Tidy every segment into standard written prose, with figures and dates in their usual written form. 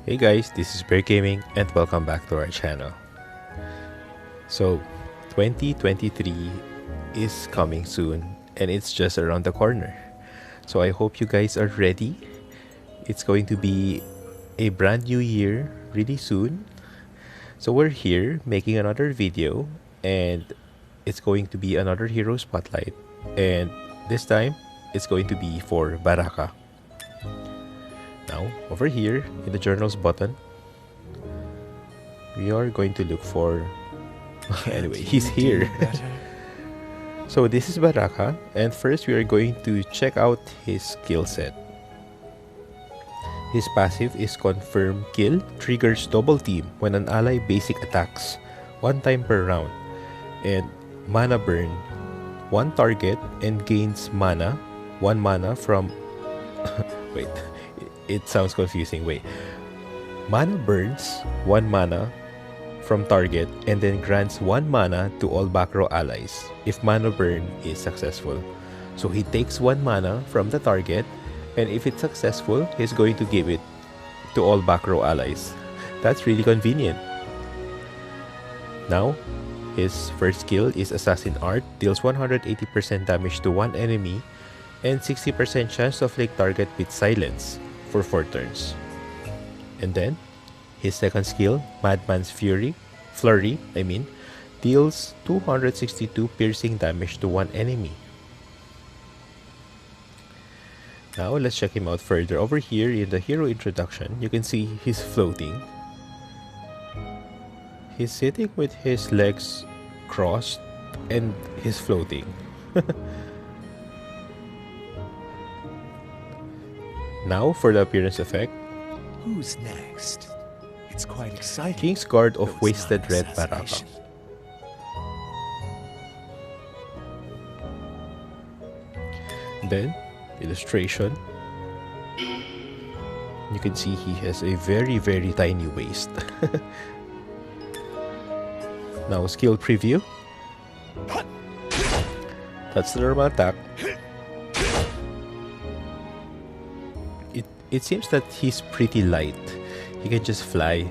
Hey guys, this is Bear Gaming and welcome back to our channel. So, 2023 is coming soon and it's just around the corner. So I hope you guys are ready. It's going to be a brand new year really soon. So we're here making another video and it's going to be another hero spotlight, and this time it's going to be for Baraka. Now, over here in the journals button, we are going to look for... anyway, he's here. So this is Baraka, and first we are going to check out his skill set. His passive is Confirm Kill, triggers double team when an ally basic attacks, one time per round, and Mana Burn, one target and gains mana, 1 mana from... wait, it sounds confusing, wait. Mana burns 1 mana from target and then grants 1 mana to all back row allies if mana burn is successful. So he takes 1 mana from the target, and if it's successful, he's going to give it to all back row allies. That's really convenient. Now, his first skill is Assassin Art, deals 180% damage to one enemy and 60% chance to flick target with silence for 4 turns. And then, his second skill, Madman's Flurry, deals 262 piercing damage to one enemy. Now, let's check him out further. Over here in the hero introduction, you can see he's floating. He's sitting with his legs crossed and he's floating. Now, for the appearance effect. Who's next? It's quite exciting. King's Guard of Wasted Red Baraka. Then, illustration. You can see he has a very tiny waist. Now, skill preview. That's the normal attack. It seems that he's pretty light. He can just fly.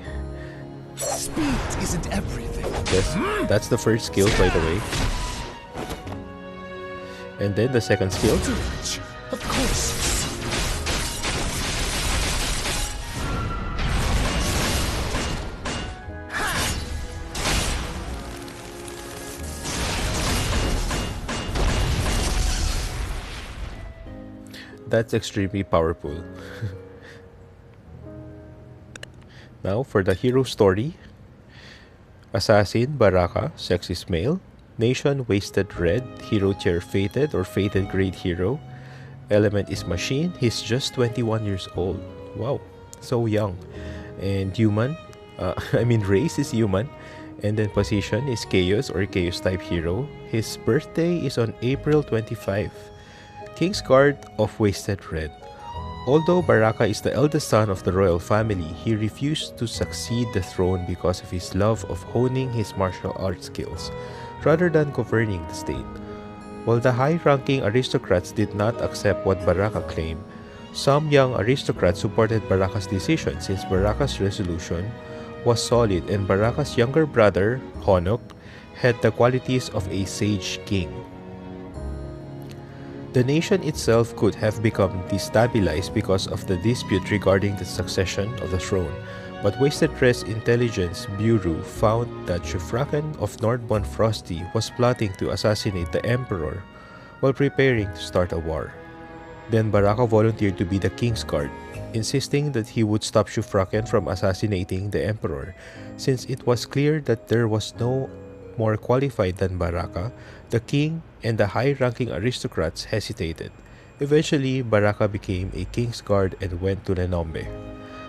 Speed isn't everything. Yes, that's the first skill, by the way. And then the second skill. Of course. That's extremely powerful. Now, for the hero story. Assassin Baraka, sexist male. Nation Wasted Red, hero tier Fated or Fated grade hero. Element is machine. He's just 21 years old. Wow, so young. And human, race is human. And then position is Chaos or Chaos type hero. His birthday is on April 25. King's Guard of Wasted Red. Although Baraka is the eldest son of the royal family, he refused to succeed the throne because of his love of honing his martial arts skills, rather than governing the state. While the high-ranking aristocrats did not accept what Baraka claimed, some young aristocrats supported Baraka's decision since Baraka's resolution was solid and Baraka's younger brother, Honok, had the qualities of a sage king. The nation itself could have become destabilized because of the dispute regarding the succession of the throne, but Wasted Red's Intelligence Bureau found that Shufraken of Nordborn Frosty was plotting to assassinate the Emperor while preparing to start a war. Then Baraka volunteered to be the King's Guard, insisting that he would stop Shufraken from assassinating the Emperor, since it was clear that there was no more qualified than Baraka. The king and the high-ranking aristocrats hesitated. Eventually, Baraka became a King's Guard and went to Lenombe.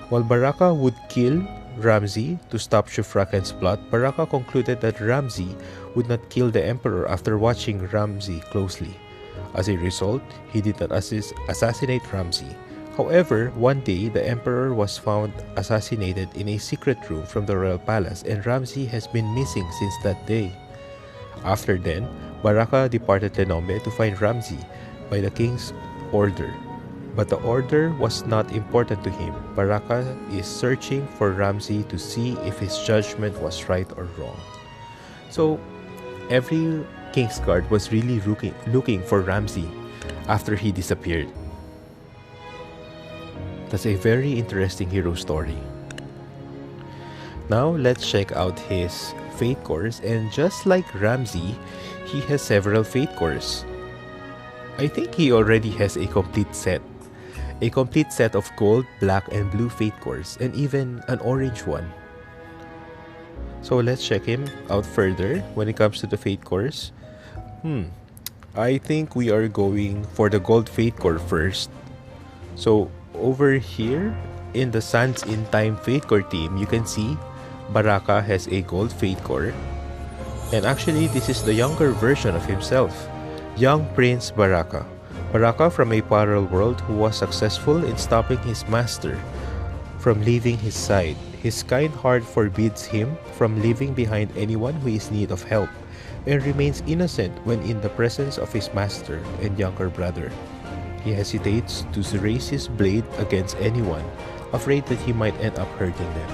While Baraka would kill Ramsey to stop Shufraken's plot, Baraka concluded that Ramsey would not kill the Emperor after watching Ramsey closely. As a result, he did not assassinate Ramsey. However, one day, the Emperor was found assassinated in a secret room from the royal palace, and Ramsey has been missing since that day. After then, Baraka departed Lenombe to find Ramsey by the king's order. But the order was not important to him. Baraka is searching for Ramsey to see if his judgment was right or wrong. So every Kingsguard was really looking for Ramsey after he disappeared. That's a very interesting hero story. Now let's check out his Fate Cores, and just like Ramsey, he has several Fate Cores. I think he already has a complete set. A complete set of gold, black, and blue Fate Cores, and even an orange one. So let's check him out further when it comes to the Fate Cores. I think we are going for the gold Fate Core first. So over here in the Sands in Time Fate Core team, you can see Baraka has a gold Fate Core. And actually this is the younger version of himself, young Prince Baraka. Baraka from a parallel world who was successful in stopping his master from leaving his side. His kind heart forbids him from leaving behind anyone who is in need of help, and remains innocent when in the presence of his master and younger brother. He hesitates to raise his blade against anyone, afraid that he might end up hurting them.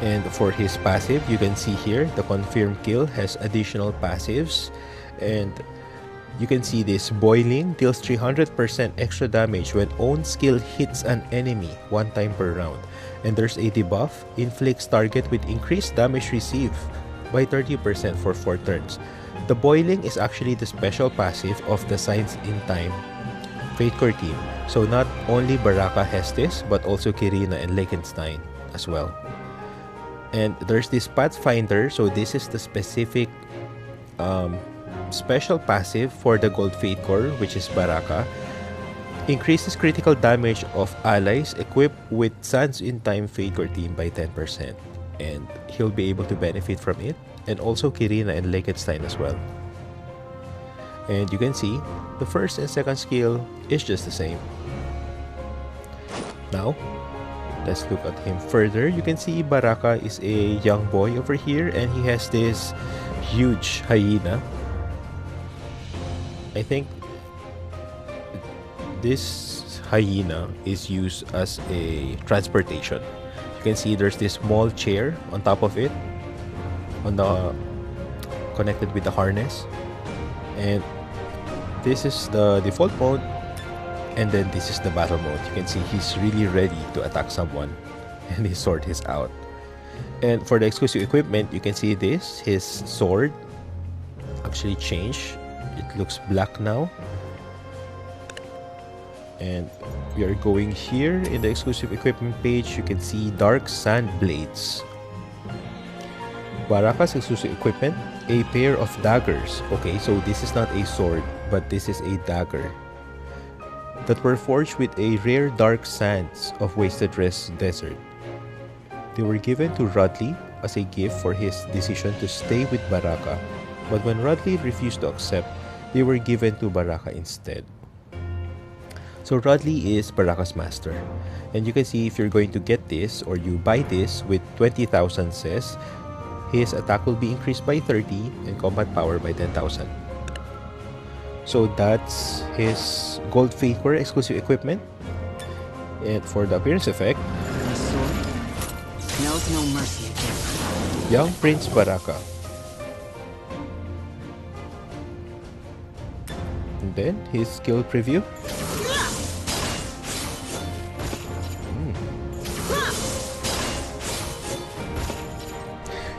And for his passive, you can see here the confirmed kill has additional passives, and you can see this boiling deals 300% extra damage when own skill hits an enemy one time per round. And there's a debuff, inflicts target with increased damage received by 30% for 4 turns. The boiling is actually the special passive of the Signs in Time Fate Core team. So not only Baraka has this, but also Kirina and Lekenstein as well. And there's this Pathfinder, so this is the specific special passive for the Gold Fate Core, which is Baraka. Increases critical damage of allies equipped with Sands in Time Fate Core team by 10%. And he'll be able to benefit from it. And also Kirina and Lekenstein as well. And you can see, the first and second skill is just the same. Now, let's look at him further. You can see Baraka is a young boy over here, and he has this huge hyena. I think this hyena is used as a transportation. You can see there's this small chair on top of it, connected with the harness, and this is the default mode, and then this is the battle mode. You can see he's really ready to attack someone, and his sword is out. And for the exclusive equipment, you can see this, his sword actually changed. It looks black now. And we are going here in the exclusive equipment page. You can see Dark Sand Blades. Baraka's exclusive equipment, a pair of daggers. Okay, so this is not a sword, but this is a dagger that were forged with a rare dark sands of Wasted Rest Desert. They were given to Rodley as a gift for his decision to stay with Baraka, but when Rodley refused to accept, they were given to Baraka instead. So Rodley is Baraka's master, and you can see if you're going to get this or you buy this with 20,000 cess, his attack will be increased by 30 and combat power by 10,000. So that's his Gold Fate Core exclusive equipment. And for the appearance effect, The sword knows no mercy against Young Prince Baraka. And then his skill preview.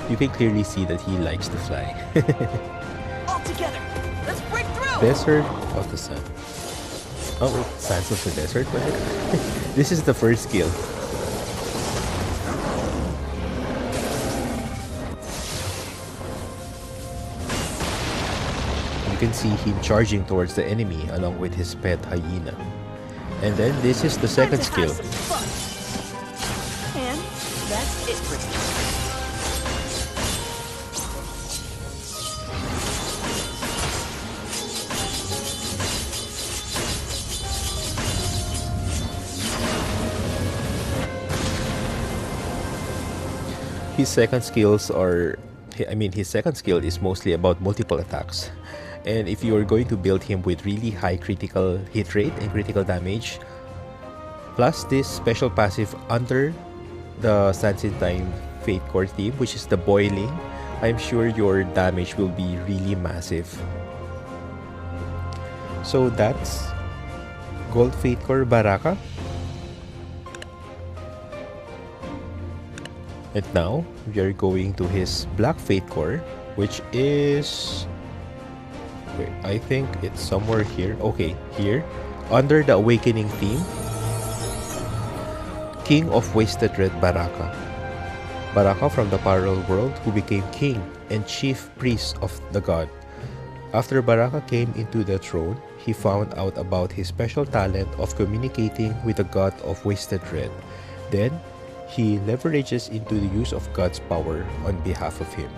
You can clearly see that he likes to fly. all together. Let's break through. Desert of the Sun. Oh wait, Sands of the Desert, was it? This is the first skill. You can see him charging towards the enemy along with his pet hyena. And then this is the second skill. And that's it for me. His second skills are, his second skill is mostly about multiple attacks. And if you are going to build him with really high critical hit rate and critical damage, plus this special passive under the Sansintine Fatecore theme, which is the boiling, I'm sure your damage will be really massive. So that's Gold Fatecore Baraka. And now we are going to his Black Fatecore, which is... wait, I think it's somewhere here. Okay, here. Under the Awakening theme, King of Wasted Red Baraka. Baraka from the parallel world who became king and chief priest of the god. After Baraka came into the throne, he found out about his special talent of communicating with the god of Wasted Red. Then, he leverages into the use of God's power on behalf of him.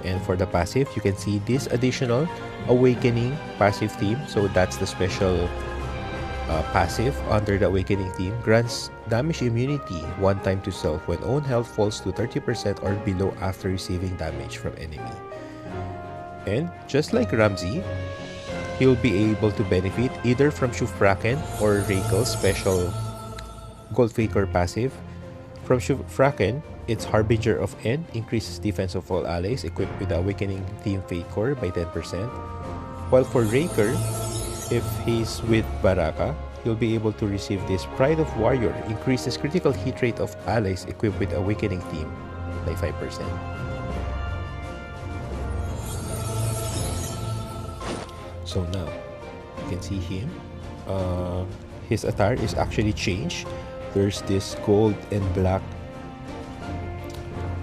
And for the passive, you can see this additional Awakening passive theme. So that's the special passive under the Awakening theme. Grants damage immunity one time to self when own health falls to 30% or below after receiving damage from enemy. And just like Ramsey, he'll be able to benefit either from Shufraken or Rakel's special Gold Fatecore passive. From Shufraken, its Harbinger of End increases defense of all allies equipped with the Awakening theme Fatecore by 10%. While for Raker, if he's with Baraka, he'll be able to receive this Pride of Warrior, increases critical hit rate of allies equipped with Awakening theme by 5%. So now, you can see him. His attire is actually changed. There's this gold and black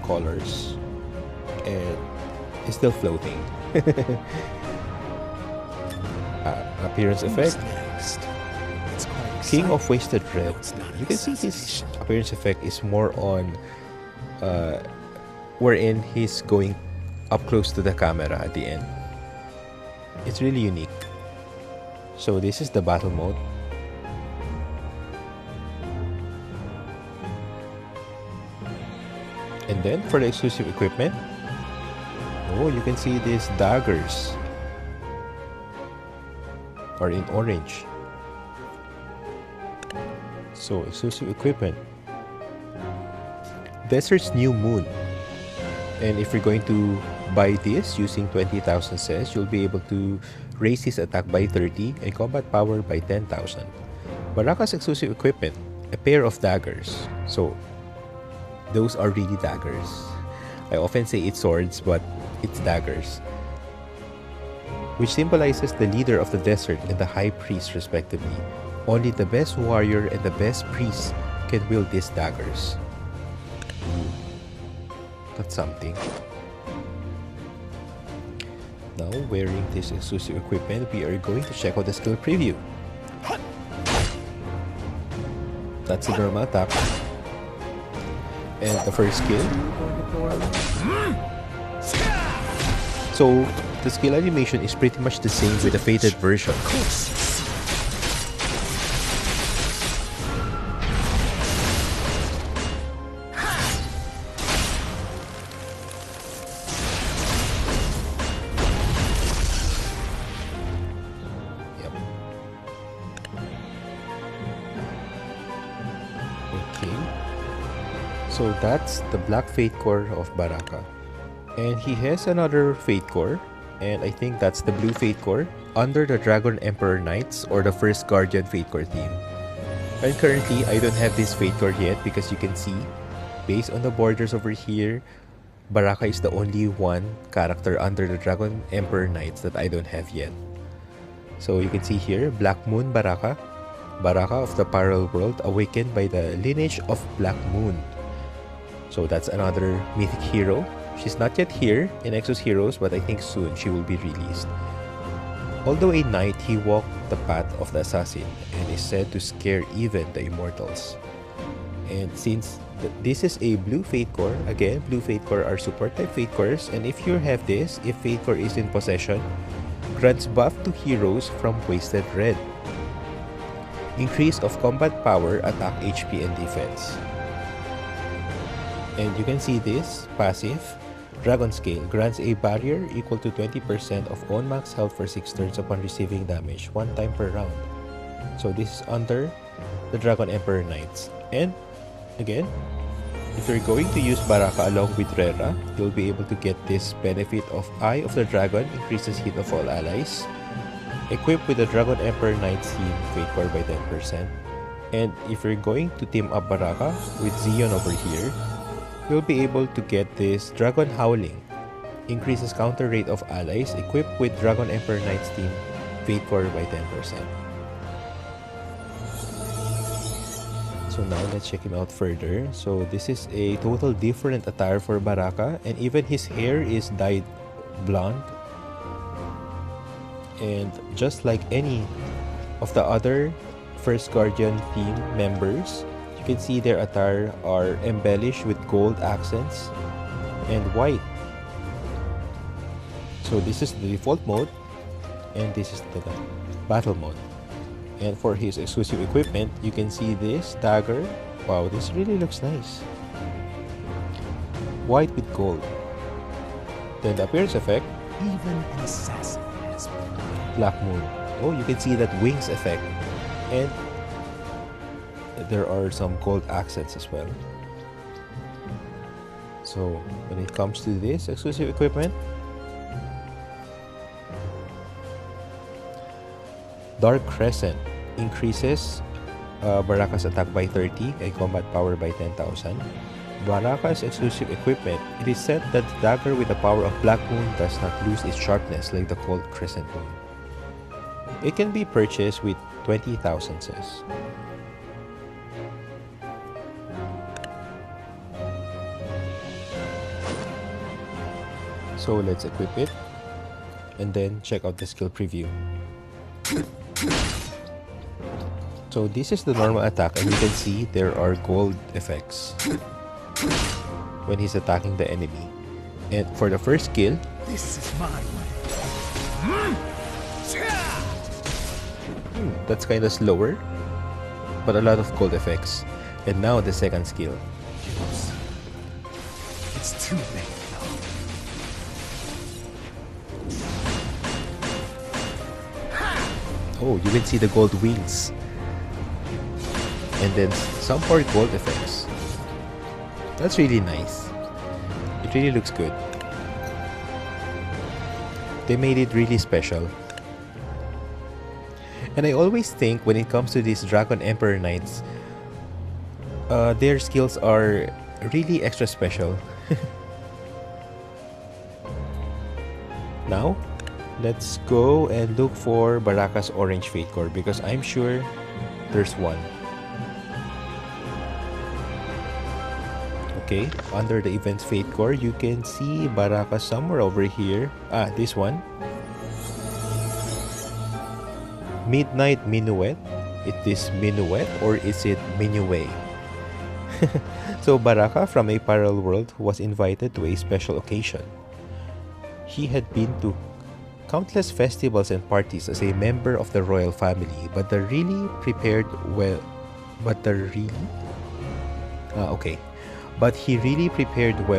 colors, and he's still floating. Appearance effect. King of Wasted Red. You can see his appearance effect is more on wherein he's going up close to the camera at the end. It's really unique. So this is the battle mode. And then for the exclusive equipment, oh, you can see these daggers are in orange. So exclusive equipment, Desert's New Moon. And if you're going to buy this using 20,000 cess, you'll be able to raise his attack by 30 and combat power by 10,000. Baraka's exclusive equipment, a pair of daggers. So those are really daggers. I often say it's swords, but it's daggers, which symbolizes the leader of the desert and the high priest respectively. Only the best warrior and the best priest can wield these daggers. That's something. Now, wearing this exclusive equipment, we are going to check out the skill preview. That's the normal attack. And the first skill. So, the skill animation is pretty much the same with the faded version. So that's the Black Fatecore of Baraka. And he has another Fatecore, and I think that's the Blue Fatecore under the Dragon Emperor Knights or the First Guardian Fatecore theme. And currently, I don't have this Fatecore yet because you can see, based on the borders over here, Baraka is the only one character under the Dragon Emperor Knights that I don't have yet. So you can see here, Black Moon Baraka, Baraka of the Parallel World, awakened by the lineage of Black Moon. So that's another mythic hero. She's not yet here in Exos Heroes, but I think soon she will be released. Although a knight, he walked the path of the assassin and is said to scare even the immortals. And since this is a Blue Fatecore, again, Blue Fatecore are support type Fatecores, and if you have this, if Fatecore is in possession, grants buff to heroes from Wasted Red. Increase of combat power, attack, HP, and defense. And you can see this passive, Dragon Scale grants a barrier equal to 20% of own max health for 6 turns upon receiving damage 1 time per round. So this is under the Dragon Emperor Knights. And again, if you're going to use Baraka along with Rera, you'll be able to get this benefit of Eye of the Dragon, increases hit of all allies. Equipped with the Dragon Emperor Knights team, Fate Core by 10%. And if you're going to team up Baraka with Zeon over here, you'll be able to get this Dragon Howling, increases counter rate of allies, equipped with Dragon Emperor Knights team, Fate Core by 10%. So now let's check him out further. So this is a total different attire for Baraka, and even his hair is dyed blonde. And just like any of the other First Guardian team members, you can see their attire are embellished with gold accents and white. So this is the default mode, and this is the battle mode. And for his exclusive equipment, you can see this dagger. Wow, this really looks nice. White with gold. Then the appearance effect, Even an assassin has Black Moon. Oh, you can see that wings effect. And there are some gold accents as well. So when it comes to this exclusive equipment, Dark Crescent increases Baraka's attack by 30 and combat power by 10,000. Baraka's exclusive equipment, it is said that the dagger with the power of Black Moon does not lose its sharpness like the Cold Crescent Moon. It can be purchased with 20,000 says. So let's equip it and then check out the skill preview. So this is the normal attack, and you can see there are gold effects when he's attacking the enemy. And for the first skill, This is my way. that's kind of slower, but a lot of gold effects. And now the second skill. It's too late now. Oh, you can see the gold wings. And then some more gold effects. That's really nice. It really looks good. They made it really special. And I always think when it comes to these Dragon Emperor Knights, their skills are really extra special. Now, let's go and look for Baraka's Orange Fate Core because I'm sure there's one. Okay, under the Events Fate Core, you can see Baraka somewhere over here. Ah, this one. Midnight Minuet. Is this Minuet or is it Minuet? So Baraka from a parallel world was invited to a special occasion. He had been to countless festivals and parties as a member of the royal family, but he really prepared well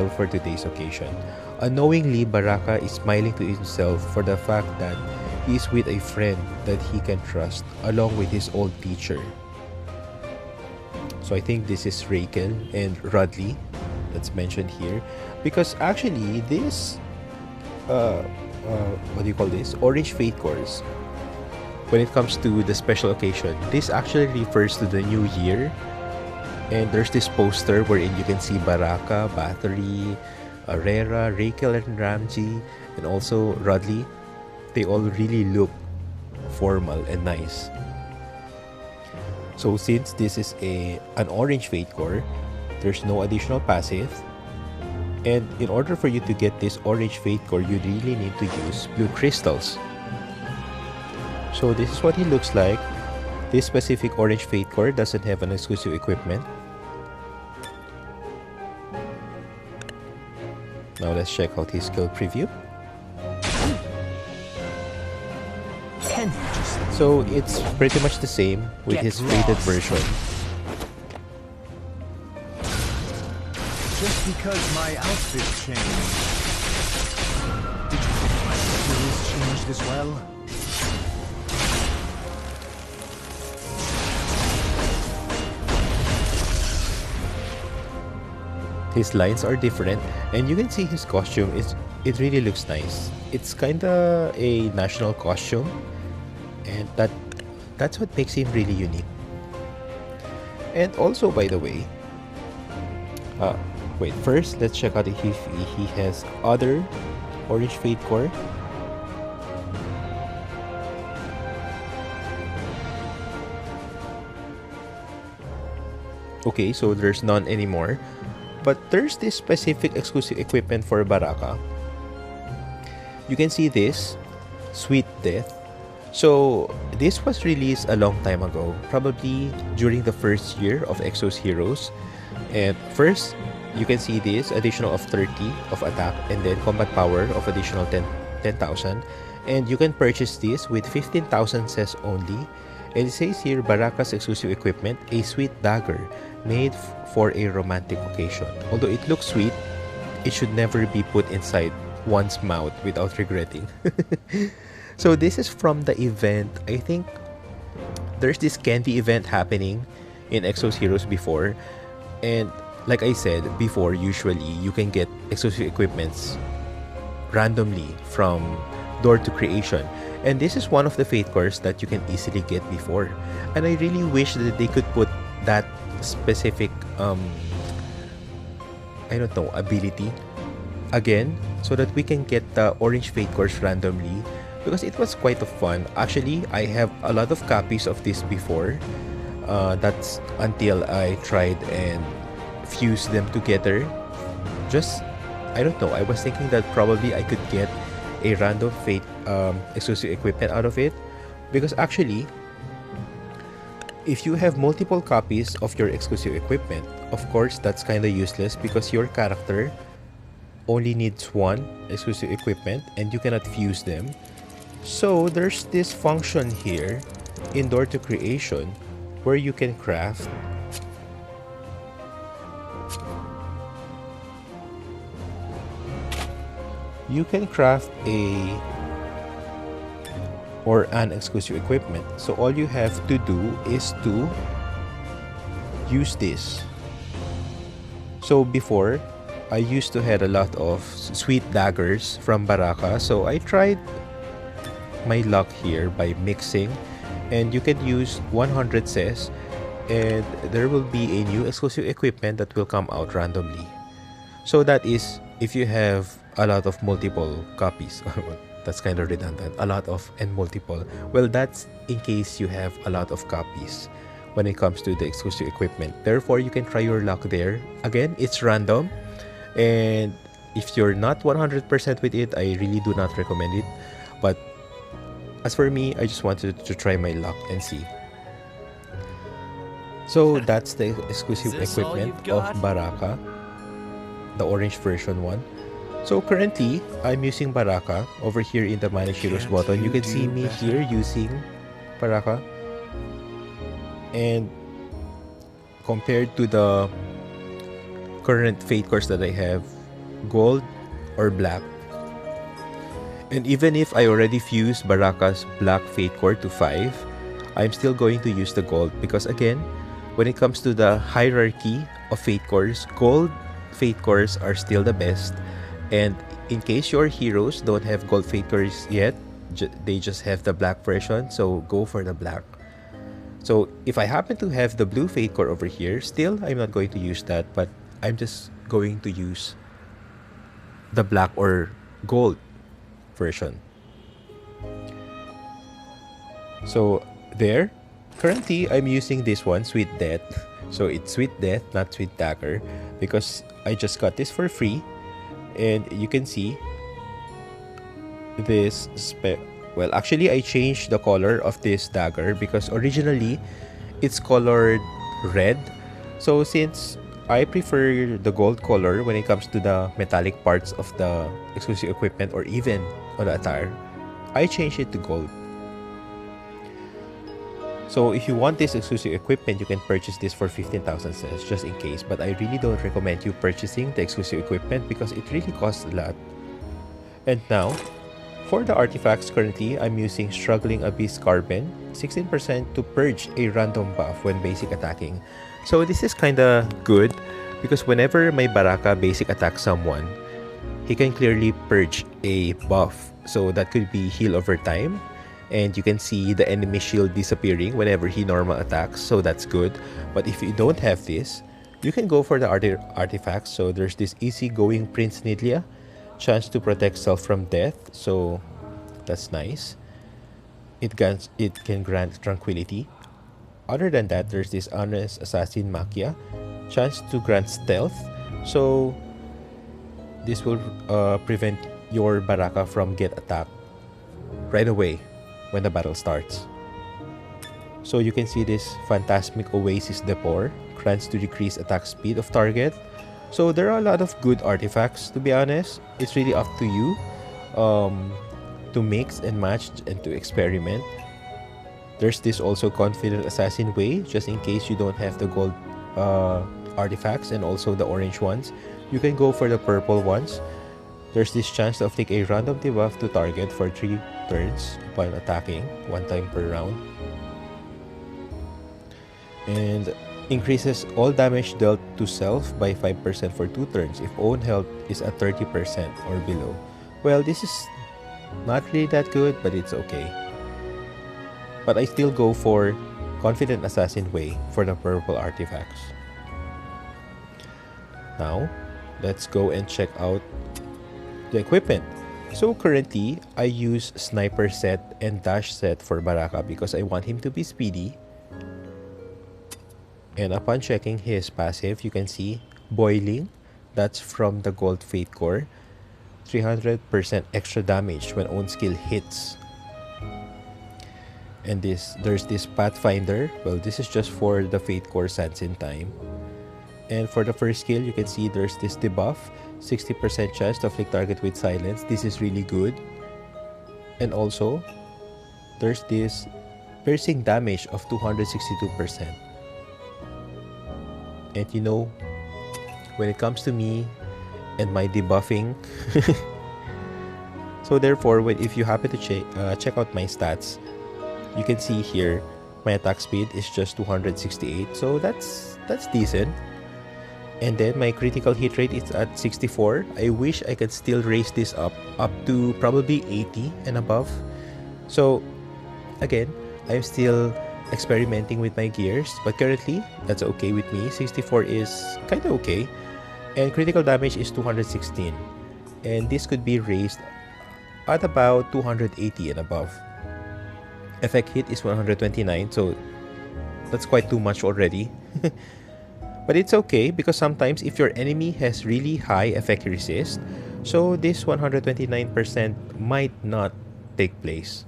for today's occasion. Unknowingly, Baraka is smiling to himself for the fact that he is with a friend that he can trust, along with his old teacher. So I think this is Raquel and Rodley that's mentioned here, because actually this what do you call this? Orange Fate Cores. When it comes to the special occasion, this actually refers to the new year. And there's this poster wherein you can see Baraka, Battery, Rera, Raquel and Ramji, and also Rodley. They all really look formal and nice. So since this is an Orange Fate Core, there's no additional passive. And in order for you to get this Orange Fate Core, you really need to use blue crystals. So this is what he looks like. This specific Orange Fate Core doesn't have an exclusive equipment. Now let's check out his skill preview. Can you just So it's pretty much the same with his faded version. just because my outfit changed? as well? His lines are different, and you can see his costume is it really looks nice. It's kinda a national costume, and that's what makes him really unique. And also, by the way, wait, first let's check out if he has other orange fate core. Okay, so there's none anymore. But there's this specific exclusive equipment for Baraka. You can see this, Sweet Death. So this was released a long time ago, probably during the first year of Exos Heroes. And first, you can see this additional of 30 of attack and then combat power of additional 10,000. And you can purchase this with 15,000 cess only. And it says here, Baraka's exclusive equipment, a sweet dagger made for a romantic occasion. Although it looks sweet, it should never be put inside one's mouth without regretting. So this is from the event. I think there's this candy event happening in Exos Heroes before. And like I said before, usually you can get exclusive equipments randomly from door to creation. And this is one of the fate cores that you can easily get before. And I really wish that they could put that specific I don't know, ability again, so that we can get the orange fate cores randomly, because it was quite a fun. Actually, I have a lot of copies of this before. That's until I tried and fused them together. Just, I don't know, I was thinking that probably I could get a random fate exclusive equipment out of it, because actually if you have multiple copies of your exclusive equipment, of course that's kind of useless because your character only needs one exclusive equipment and you cannot fuse them. So there's this function here in door to creation where you can craft a or an exclusive equipment. So all you have to do is to use this. So before, I used to have a lot of sweet daggers from Baraka, so I tried my luck here by mixing, and you can use 100 cess and there will be a new exclusive equipment that will come out randomly. So that is if you have a lot of multiple copies. That's kind of redundant. A lot of and multiple. Well, that's in case you have a lot of copies when it comes to the exclusive equipment. Therefore, you can try your luck there. Again, it's random. And if you're not 100% with it, I really do not recommend it. But as for me, I just wanted to try my luck and see. So that's the exclusive equipment of Baraka, the orange version one. So currently, I'm using Baraka over here in the Manage Heroes button. You can see me here using Baraka. And compared to the current fate cores that I have, gold or black. And even if I already fused Baraka's black fate core to 5, I'm still going to use the gold because again, when it comes to the hierarchy of fate cores, gold fate cores are still the best. And in case your heroes don't have gold fate cores yet, they just have the black version, so go for the black. So if I happen to have the blue fate core over here, still I'm not going to use that, but I'm just going to use the black or gold version. So there, currently I'm using this one, Sweet Death. So it's Sweet Death, not Sweet Dagger, because I just got this for free. And you can see this well, actually I changed the color of this dagger because originally it's colored red. So since I prefer the gold color when it comes to the metallic parts of the exclusive equipment or even on the attire, I changed it to gold. So if you want this exclusive equipment, you can purchase this for 15,000 cents just in case. But I really don't recommend you purchasing the exclusive equipment because it really costs a lot. And now, For the artifacts currently, I'm using Struggling Abyss Carbon, 16% to purge a random buff when basic attacking. So this is kinda good because whenever my Baraka basic attacks someone, he can clearly purge a buff. So that could be heal over time, and you can see the enemy shield disappearing whenever he normal attacks, so that's good. But if you don't have this, you can go for the artifacts. So there's this easygoing Prince Nidlia, chance to protect self from death, so that's nice. It can grant tranquility. Other than that, there's this honest assassin Makia, chance to grant stealth, so this will prevent your Baraka from get attacked right away when the battle starts. So you can see this Phantasmic Oasis Depor, grants to decrease attack speed of target. So there are a lot of good artifacts, to be honest. It's really up to you to mix and match and to experiment. There's this also Confident Assassin Way, just in case you don't have the gold artifacts and also the orange ones. You can go for the purple ones. There's this chance to take a random debuff to target for 3 turns upon attacking, 1 time per round. And increases all damage dealt to self by 5% for 2 turns if own health is at 30% or below. Well, this is not really that good, but it's okay. But I still go for Confident Assassin Way for the purple artifacts. Now, let's go and check out the equipment. So currently, I use Sniper set and Dash set for Baraka because I want him to be speedy. And upon checking his passive, you can see Boiling. That's from the Gold Fatecore. 300% extra damage when own skill hits. And there's this Pathfinder. Well, this is just for the Fatecore Sands in Time. And for the first skill, you can see there's this debuff. 60% chance to afflict target with silence. This is really good. And also, there's this piercing damage of 262%. And you know, when it comes to me and my debuffing, so therefore, if you happen to check out my stats, you can see here my attack speed is just 268, so that's decent. And then my critical hit rate is at 64. I wish I could still raise this up to probably 80 and above. So again, I'm still experimenting with my gears, but currently that's okay with me. 64 is kind of okay, and critical damage is 216, and this could be raised at about 280 and above. Effect hit is 129, so that's quite too much already. But it's okay because sometimes if your enemy has really high effect resist, so this 129% might not take place.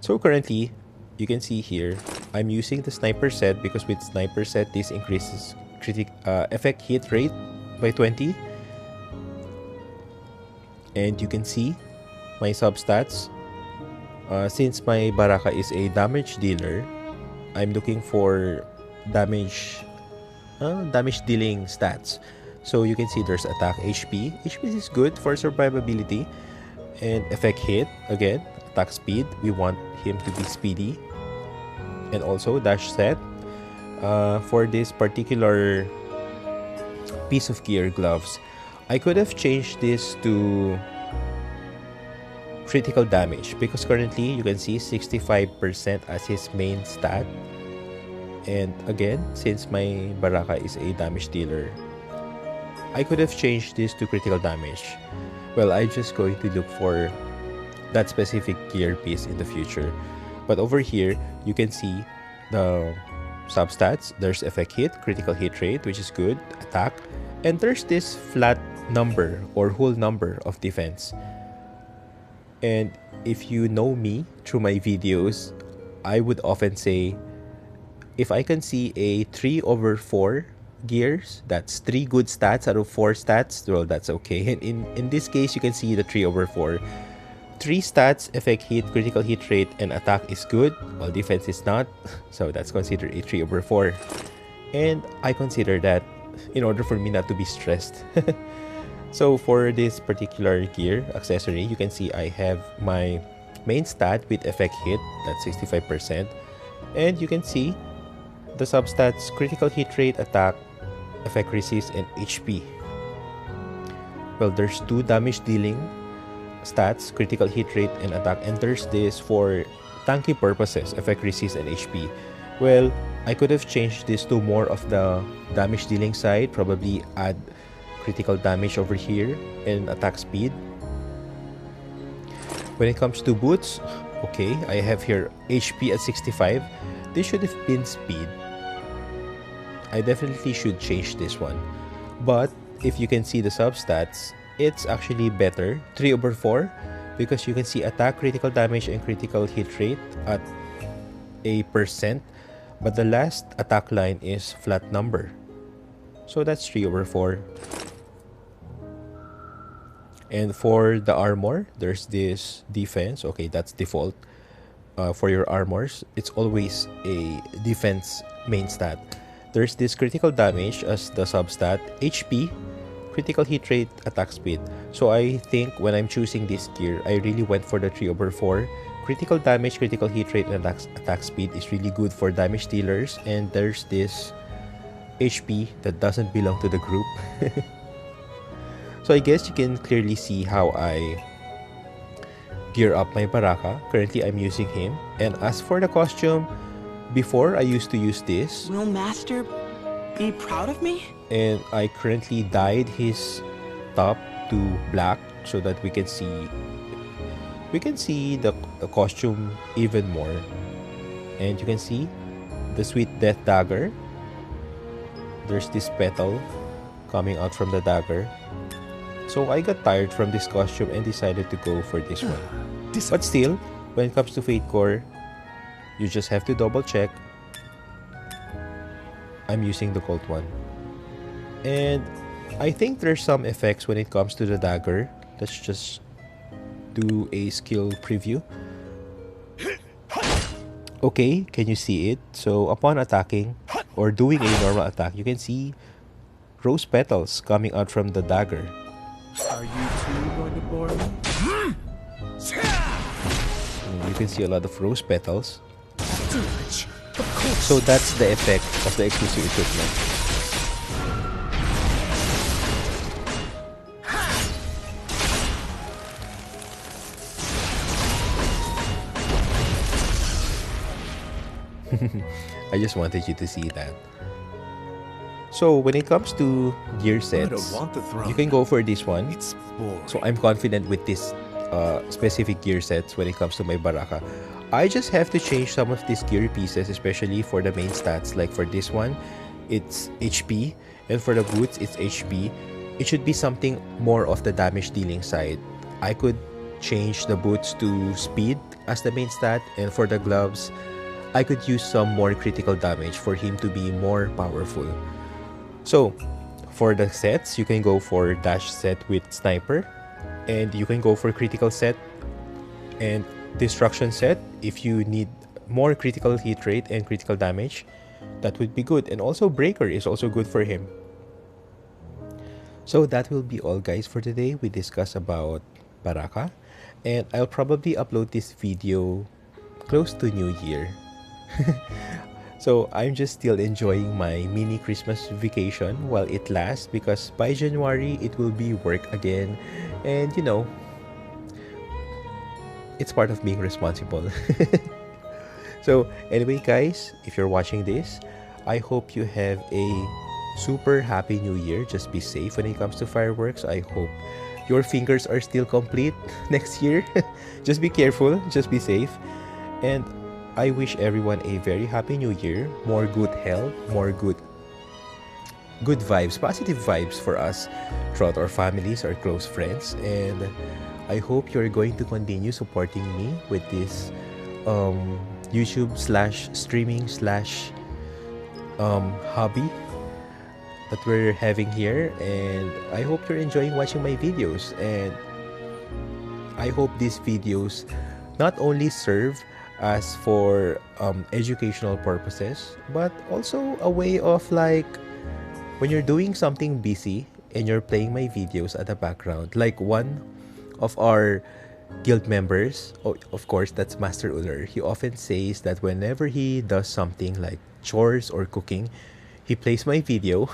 So currently, you can see here, I'm using the Sniper set because with Sniper set, this increases effect hit rate by 20. And you can see my substats. Since my Baraka is a damage dealer, I'm looking for damage dealing stats. So you can see there's attack HP. HP is good for survivability. And effect hit, again, attack speed. We want him to be speedy. And also dash set. For this particular piece of gear, gloves, I could have changed this to critical damage because currently you can see 65% as his main stat. And again, since my Baraka is a damage dealer, I could have changed this to critical damage. Well, I'm just going to look for that specific gear piece in the future. But over here, you can see the substats. There's effect hit, critical hit rate, which is good, attack, and there's this flat number or whole number of defense. And if you know me through my videos, I would often say, if I can see a 3/4 gears, that's 3 good stats out of 4 stats, well, that's okay. And in this case, you can see the 3/4. 3 stats, effect hit, critical hit rate, and attack is good, while defense is not. So that's considered a 3/4. And I consider that in order for me not to be stressed. So for this particular gear accessory, you can see I have my main stat with effect hit, that's 65%. And you can see the substats critical hit rate, attack, effect resist, and HP. Well, there's 2 damage dealing stats, critical hit rate, and attack. And there's this for tanky purposes, effect resist, and HP. Well, I could have changed this to more of the damage dealing side, probably add critical damage over here and attack speed. When it comes to boots, okay, I have here HP at 65. This should have been speed. I definitely should change this one. But if you can see the substats, it's actually better, 3/4, because you can see attack, critical damage, and critical hit rate at a percent. But the last attack line is flat number. So that's 3/4. And for the armor, there's this defense. Okay, that's default. For your armors, it's always a defense main stat. There's this critical damage as the substat, HP, critical hit rate, attack speed. So I think when I'm choosing this gear, I really went for the 3/4. Critical damage, critical hit rate, and attack speed is really good for damage dealers. And there's this HP that doesn't belong to the group. So I guess you can clearly see how I gear up my Baraka. Currently, I'm using him. And as for the costume, before I used to use this. Will Master be proud of me? And I currently dyed his top to black so that we can see the costume even more. And you can see the sweet death dagger. There's this petal coming out from the dagger. So I got tired from this costume and decided to go for this one. But still, when it comes to Fatecores, you just have to double check. I'm using the gold one. And I think there's some effects when it comes to the dagger. Let's just do a skill preview. Okay, can you see it? So upon attacking or doing a normal attack, you can see rose petals coming out from the dagger. Are you two going to bore me? You can see a lot of rose petals. So that's the effect of the exclusive equipment. I just wanted you to see that. So when it comes to gear sets, you can go for this one. So I'm confident with this specific gear sets when it comes to my Baraka. I just have to change some of these gear pieces, especially for the main stats. Like for this one, it's HP, and for the boots, it's HP. It should be something more of the damage dealing side. I could change the boots to speed as the main stat, and for the gloves, I could use some more critical damage for him to be more powerful. So for the sets, you can go for dash set with sniper, and you can go for critical set and destruction set if you need more critical hit rate and critical damage. That would be good. And also breaker is also good for him. So that will be all, guys, for today. We discussed about Baraka, and I'll probably upload this video close to New Year. So I'm just still enjoying my mini Christmas vacation while it lasts, because by January it will be work again, and you know, it's part of being responsible. So anyway, guys, if you're watching this, I hope you have a super happy new year. Just be safe when it comes to fireworks. I hope your fingers are still complete next year. Just be careful, just be safe, and I wish everyone a very happy new year, more good health, more good vibes, positive vibes for us throughout our families, our close friends. And I hope you're going to continue supporting me with this YouTube / streaming / hobby that we're having here. And I hope you're enjoying watching my videos, and I hope these videos not only serve as for educational purposes, but also a way of, like, when you're doing something busy, and you're playing my videos at the background. Like one of our guild members, of course, that's Master Uller. He often says that whenever he does something like chores or cooking, he plays my video.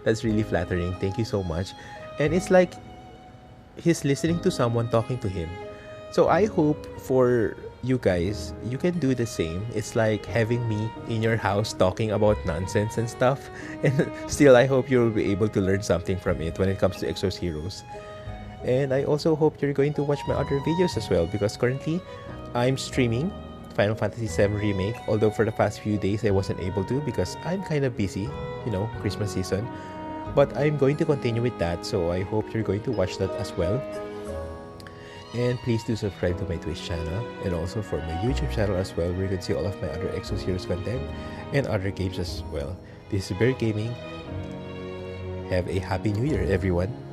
That's really flattering. Thank you so much. And it's like he's listening to someone talking to him. So I hope for you guys, you can do the same. It's like having me in your house talking about nonsense and stuff. And still, I hope you'll be able to learn something from it when it comes to Exos Heroes. And I also hope you're going to watch my other videos as well, because currently I'm streaming Final Fantasy VII Remake, although for the past few days I wasn't able to because I'm kind of busy, Christmas season. But I'm going to continue with that, so I hope you're going to watch that as well. And please do subscribe to my Twitch channel and also for my YouTube channel as well, where you can see all of my other Exos Heroes content and other games as well. This is Bear Gaming. Have a happy new year, everyone.